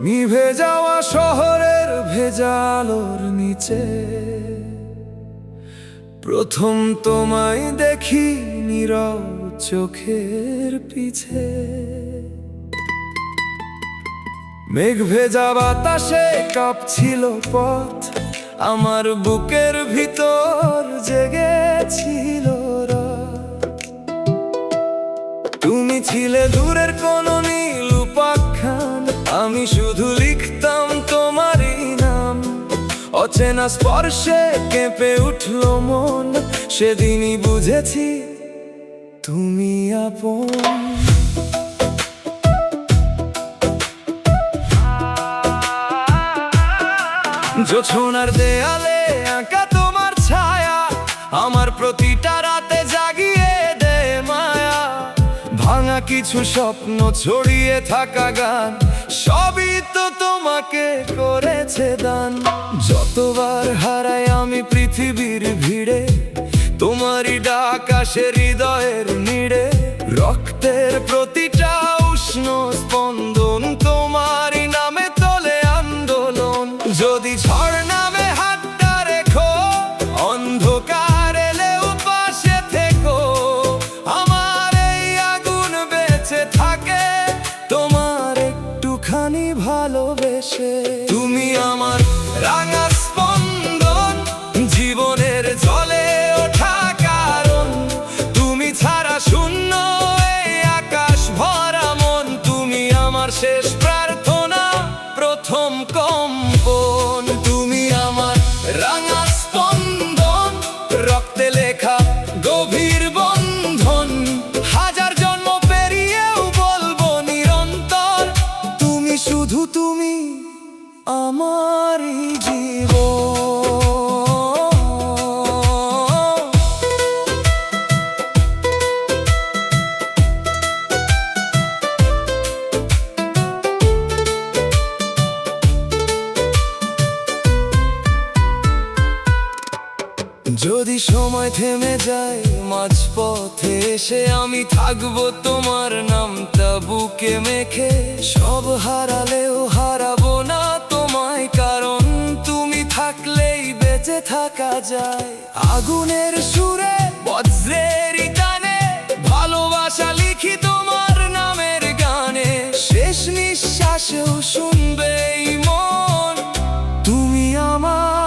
নিভে যাওয়া শহরের ভেজালোর নিচে প্রথম তোমায় দেখি নীরব চোখের পিছে। মেঘ ভেজা বাতাসে কাঁপছিল পথ, আমার বুকের ভিতর জেগেছিল রাত। তুমি ছিলে দূরের কোন নীল উপাখ্যান, আমি শুধু লিখতাম তোমারই নাম। অচেনা স্পর্শে কেঁপে উঠল মন, সেদিনই বুঝেছি তুমি আপন। জোছনার দেয়ালে আঁকা তোমার ছায়া, আমার প্রতিটা রাতে জাগিয়ে দে মায়া। ভাঙা কিছু স্বপ্ন ছড়িয়ে থাকা গান, সবই তো তোমাকে করেছে দান। যতবার হারাই আমি পৃথিবীর ভিড়ে, তোমারই ডাক আসে হৃদয়ের নিড়ে। রক্তের প্রতিটা উষ্ণ স্পন্দন তোমারই নামে তোলে আন্দোলন। যদি ঝড় নামে হাতটা রেখো, অন্ধকার এলেও পাশে থেকো। আমার এই আগুন বেঁচে থাকে তোমার একটুখানি ভালোবেসে। তুমি আমার রাঙা স্পন্দন, জীবনের জলে ওঠা কারণ। তুমি ছাড়া শূন্য এই আকাশ ভরা মন। তুমি আমার শেষ প্রার্থনা, প্রথম কম্পন। তুমি আমার রাঙা স্পন্দন, রক্তে লেখা গভীর বন্ধন। হাজার জন্ম পেরিয়েও বলবো নিরন্তর, তুমি শুধু তুমি আমারই জীবন। যদি সময় থেমে যায় মাঝপথে এসে, আমি থাকবো তোমার নামটা বুকে মেখে। সব হারালেও হারাবো না তোমায়, কারণ তুমি থাকলেই বেঁচে থাকা যায়। আগুনের সুরে বজ্রের টানে ভালোবাসা লিখি তোমার নামের গানে। শেষ নিঃশ্বাসেও শুনবে এই মন, তুমি আমার